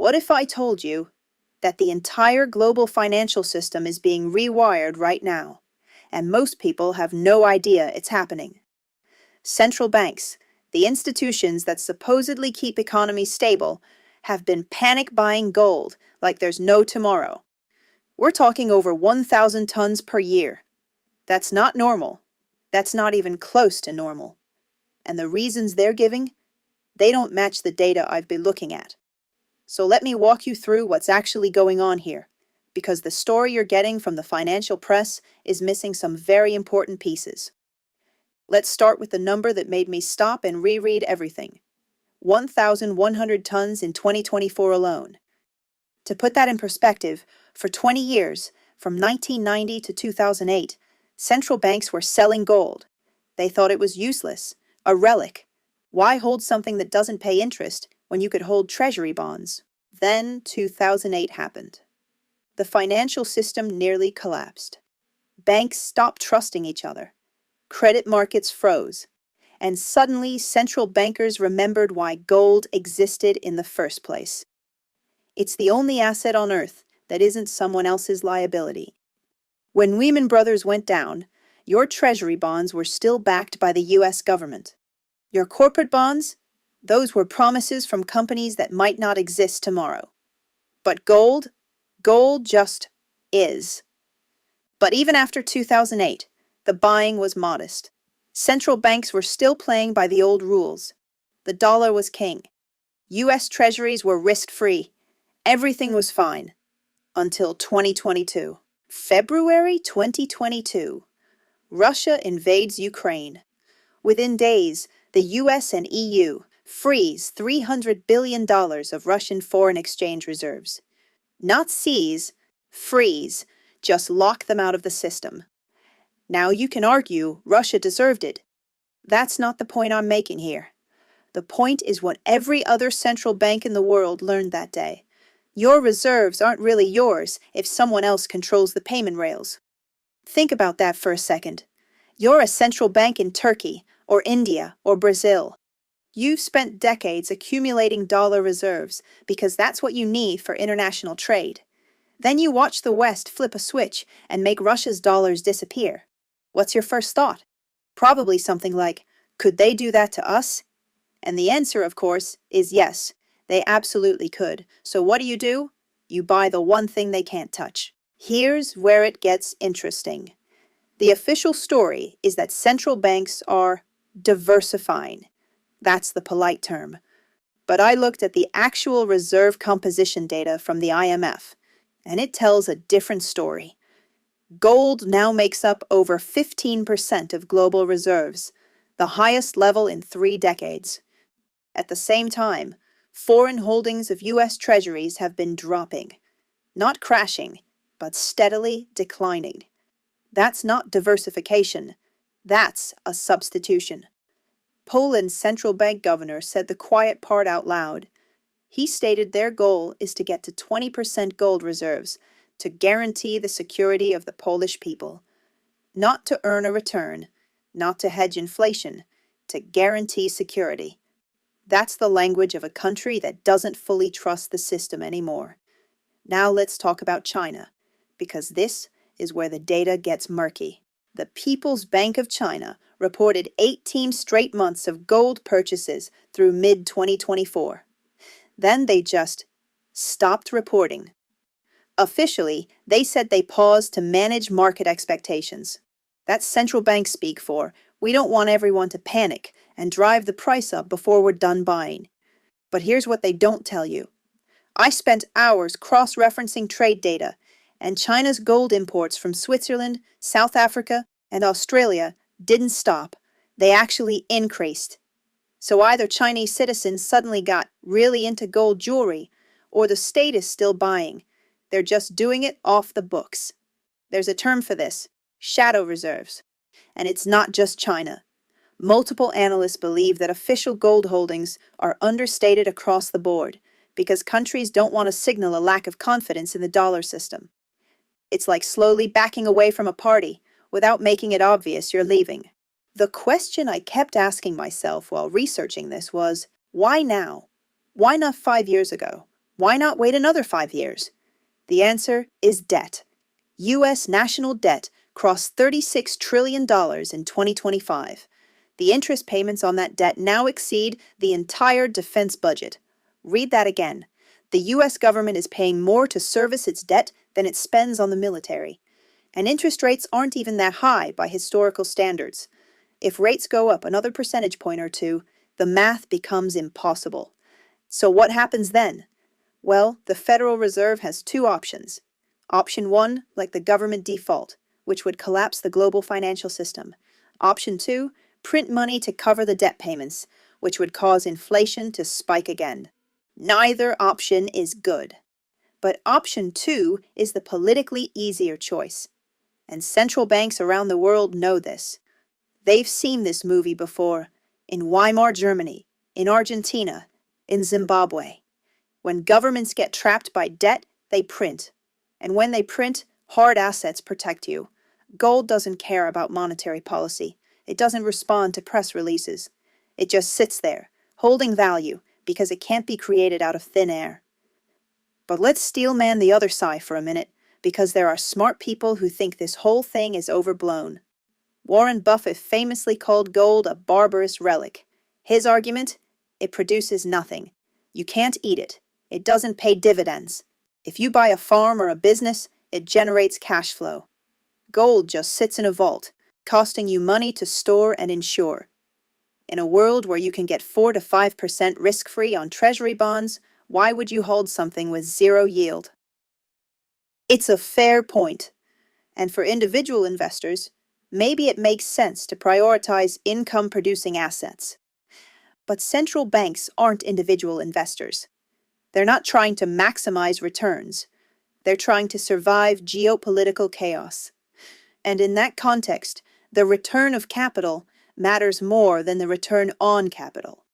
What if I told you that the entire global financial system is being rewired right now, and most people have no idea it's happening? Central banks, the institutions that supposedly keep economies stable, have been panic buying gold like there's no tomorrow. We're talking over 1,000 tons per year. That's not normal. That's not even close to normal. And the reasons they're giving, they don't match the data I've been looking at. So let me walk you through what's actually going on here, because the story you're getting from the financial press is missing some very important pieces. Let's start with the number that made me stop and reread everything. 1,100 tons in 2024 alone. To put that in perspective, for 20 years, from 1990 to 2008, central banks were selling gold. They thought it was useless, a relic. Why hold something that doesn't pay interest when you could hold treasury bonds? Then 2008 happened. The financial system nearly collapsed. Banks stopped trusting each other. Credit markets froze. And suddenly, central bankers remembered why gold existed in the first place. It's the only asset on earth that isn't someone else's liability. When Lehman Brothers went down, your treasury bonds were still backed by the US government. Your corporate bonds, those were promises from companies that might not exist tomorrow. But gold just is. But even after 2008, the buying was modest. Central banks were still playing by the old rules. The dollar was king. US treasuries were risk-free. Everything was fine. Until 2022. February 2022. Russia invades Ukraine. Within days, the US and EU freeze $300 billion of Russian foreign exchange reserves. Not seize, freeze, just lock them out of the system. Now you can argue Russia deserved it. That's not the point I'm making here. The point is what every other central bank in the world learned that day. Your reserves aren't really yours if someone else controls the payment rails. Think about that for a second. You're a central bank in Turkey, or India, or Brazil. You've spent decades accumulating dollar reserves because that's what you need for international trade. Then you watch the West flip a switch and make Russia's dollars disappear. What's your first thought? Probably something like, could they do that to us? And the answer, of course, is yes, they absolutely could. So what do? You buy the one thing they can't touch. Here's where it gets interesting. The official story is that central banks are diversifying. That's the polite term. But I looked at the actual reserve composition data from the IMF, and it tells a different story. Gold now makes up over 15% of global reserves, the highest level in 3 decades. At the same time, foreign holdings of US treasuries have been dropping. Not crashing, but steadily declining. That's not diversification. That's a substitution. Poland's central bank governor said the quiet part out loud. He stated their goal is to get to 20% gold reserves to guarantee the security of the Polish people. Not to earn a return, not to hedge inflation, to guarantee security. That's the language of a country that doesn't fully trust the system anymore. Now let's talk about China, because this is where the data gets murky. The People's Bank of China reported 18 straight months of gold purchases through mid-2024. Then they just stopped reporting. Officially, they said they paused to manage market expectations. That's central bank speak for, we don't want everyone to panic and drive the price up before we're done buying. But here's what they don't tell you. I spent hours cross-referencing trade data, and China's gold imports from Switzerland, South Africa, and Australia didn't stop. They actually increased. So either Chinese citizens suddenly got really into gold jewelry, or the state is still buying. They're just doing it off the books. There's a term for this, shadow reserves. And it's not just China. Multiple analysts believe that official gold holdings are understated across the board because countries don't want to signal a lack of confidence in the dollar system. It's like slowly backing away from a party without making it obvious you're leaving. The question I kept asking myself while researching this was, why now? Why not 5 years ago? Why not wait another 5 years? The answer is debt. U.S. national debt crossed $36 trillion in 2025. The interest payments on that debt now exceed the entire defense budget. Read that again. The U.S. government is paying more to service its debt than it spends on the military. And interest rates aren't even that high by historical standards. If rates go up another percentage point or two, the math becomes impossible. So what happens then? Well, the Federal Reserve has two options. Option 1, like the government default, which would collapse the global financial system. Option 2, print money to cover the debt payments, which would cause inflation to spike again. Neither option is good. But option 2 is the politically easier choice. And central banks around the world know this. They've seen this movie before, in Weimar Germany, in Argentina, in Zimbabwe. When governments get trapped by debt, they print. And when they print, hard assets protect you. Gold doesn't care about monetary policy. It doesn't respond to press releases. It just sits there, holding value, because it can't be created out of thin air. But let's steelman the other side for a minute, because there are smart people who think this whole thing is overblown. Warren Buffett famously called gold a barbarous relic. His argument? It produces nothing. You can't eat it. It doesn't pay dividends. If you buy a farm or a business, it generates cash flow. Gold just sits in a vault, costing you money to store and insure. In a world where you can get 4 to 5% risk-free on treasury bonds, why would you hold something with zero yield? It's a fair point. And for individual investors, maybe it makes sense to prioritize income-producing assets. But central banks aren't individual investors. They're not trying to maximize returns. They're trying to survive geopolitical chaos. And in that context, the return of capital matters more than the return on capital.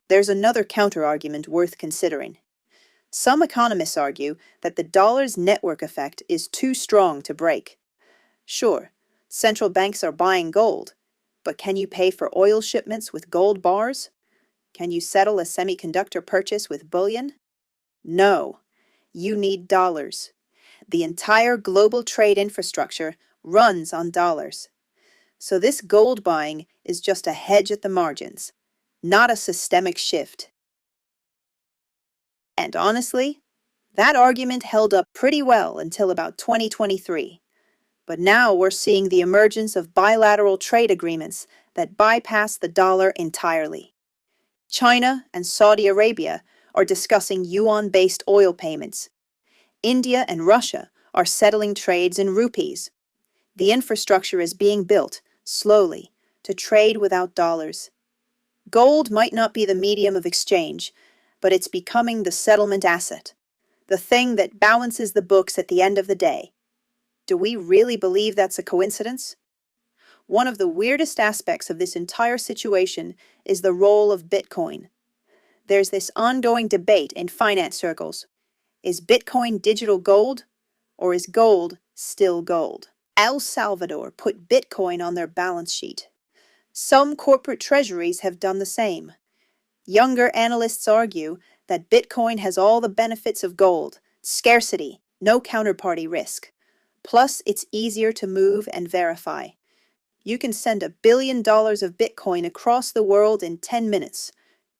There's another counterargument worth considering. Some economists argue that the dollar's network effect is too strong to break. Sure, central banks are buying gold, but can you pay for oil shipments with gold bars? Can you settle a semiconductor purchase with bullion? No. You need dollars. The entire global trade infrastructure runs on dollars. So this gold buying is just a hedge at the margins, not a systemic shift. And honestly, that argument held up pretty well until about 2023. But now we're seeing the emergence of bilateral trade agreements that bypass the dollar entirely. China and Saudi Arabia are discussing yuan-based oil payments. India and Russia are settling trades in rupees. The infrastructure is being built, slowly, to trade without dollars. Gold might not be the medium of exchange, but it's becoming the settlement asset, the thing that balances the books at the end of the day. Do we really believe that's a coincidence? One of the weirdest aspects of this entire situation is the role of Bitcoin. There's this ongoing debate in finance circles. Is Bitcoin digital gold, or is gold still gold? El Salvador put Bitcoin on their balance sheet. Some corporate treasuries have done the same. Younger analysts argue that Bitcoin has all the benefits of gold: scarcity, no counterparty risk. Plus, it's easier to move and verify. You can send $1 billion of Bitcoin across the world in 10 minutes.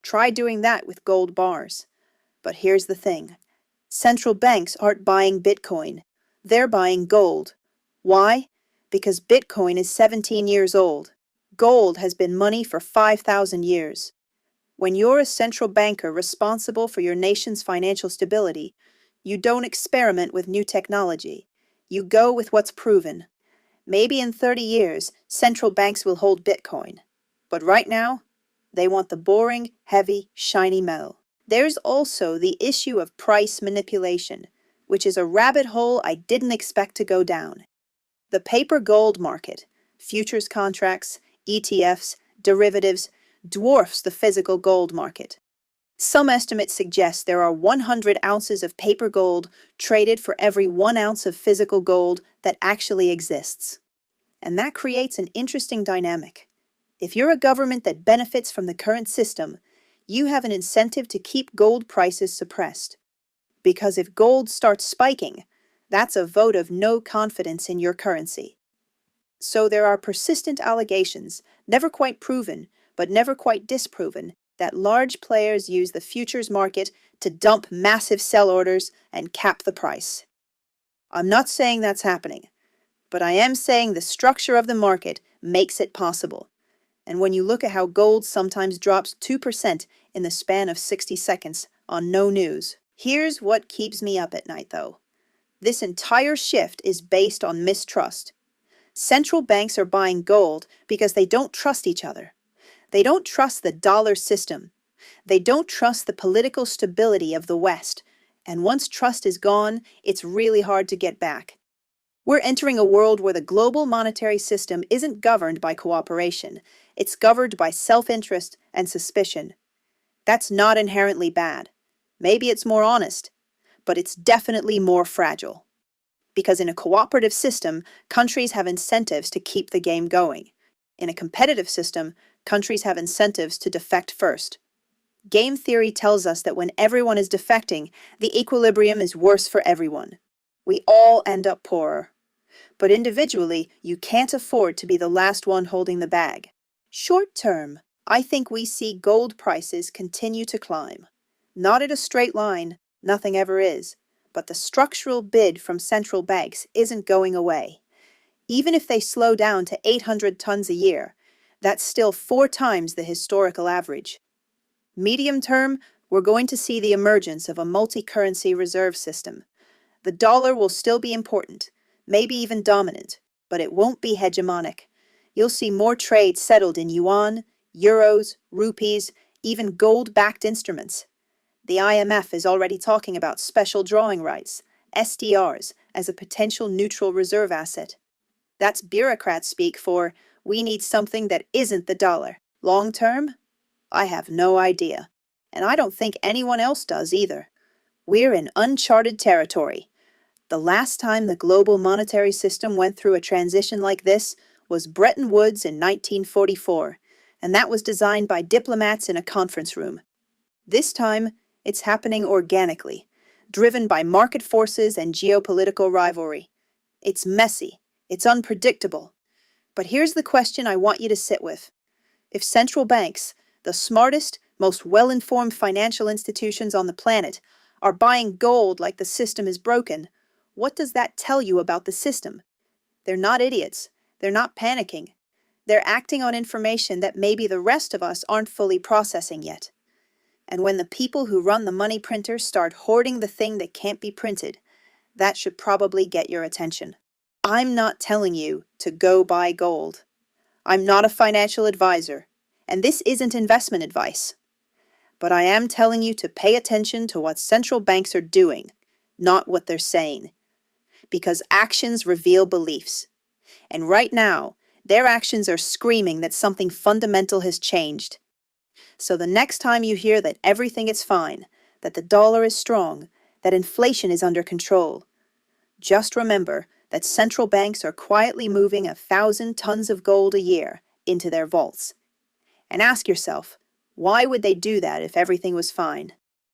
Try doing that with gold bars. But here's the thing. Central banks aren't buying Bitcoin. They're buying gold. Why? Because Bitcoin is 17 years old. Gold has been money for 5,000 years. When you're a central banker responsible for your nation's financial stability, you don't experiment with new technology. You go with what's proven. Maybe in 30 years, central banks will hold Bitcoin. But right now, they want the boring, heavy, shiny metal. There's also the issue of price manipulation, which is a rabbit hole I didn't expect to go down. The paper gold market, futures contracts, ETFs, derivatives, dwarfs the physical gold market. Some estimates suggest there are 100 ounces of paper gold traded for every 1 ounce of physical gold that actually exists. And that creates an interesting dynamic. If you're a government that benefits from the current system, you have an incentive to keep gold prices suppressed. Because if gold starts spiking, that's a vote of no confidence in your currency. So there are persistent allegations, never quite proven, but never quite disproven, that large players use the futures market to dump massive sell orders and cap the price. I'm not saying that's happening, but I am saying the structure of the market makes it possible. And when you look at how gold sometimes drops 2% in the span of 60 seconds on no news, here's what keeps me up at night though. This entire shift is based on mistrust. Central banks are buying gold because they don't trust each other. They don't trust the dollar system. They don't trust the political stability of the West. And once trust is gone, it's really hard to get back. We're entering a world where the global monetary system isn't governed by cooperation. It's governed by self-interest and suspicion. That's not inherently bad. Maybe it's more honest, but it's definitely more fragile. Because in a cooperative system, countries have incentives to keep the game going. In a competitive system, countries have incentives to defect first. Game theory tells us that when everyone is defecting, the equilibrium is worse for everyone. We all end up poorer. But individually, you can't afford to be the last one holding the bag. Short term, I think we see gold prices continue to climb. Not at a straight line, nothing ever is, but the structural bid from central banks isn't going away. Even if they slow down to 800 tons a year, that's still 4 times the historical average. Medium term, we're going to see the emergence of a multi-currency reserve system. The dollar will still be important, maybe even dominant, but it won't be hegemonic. You'll see more trade settled in yuan, euros, rupees, even gold-backed instruments. The IMF is already talking about special drawing rights, SDRs, as a potential neutral reserve asset. That's bureaucrat speak for, we need something that isn't the dollar. Long term? I have no idea. And I don't think anyone else does either. We're in uncharted territory. The last time the global monetary system went through a transition like this was Bretton Woods in 1944, and that was designed by diplomats in a conference room. This time, it's happening organically, driven by market forces and geopolitical rivalry. It's messy, it's unpredictable. But here's the question I want you to sit with. If central banks, the smartest, most well-informed financial institutions on the planet, are buying gold like the system is broken, what does that tell you about the system? They're not idiots. They're not panicking. They're acting on information that maybe the rest of us aren't fully processing yet. And when the people who run the money printers start hoarding the thing that can't be printed, that should probably get your attention. I'm not telling you to go buy gold. I'm not a financial advisor, and this isn't investment advice. But I am telling you to pay attention to what central banks are doing, not what they're saying. Because actions reveal beliefs. And right now, their actions are screaming that something fundamental has changed. So the next time you hear that everything is fine, that the dollar is strong, that inflation is under control, just remember that central banks are quietly moving 1,000 tons of gold a year into their vaults. And ask yourself, why would they do that if everything was fine?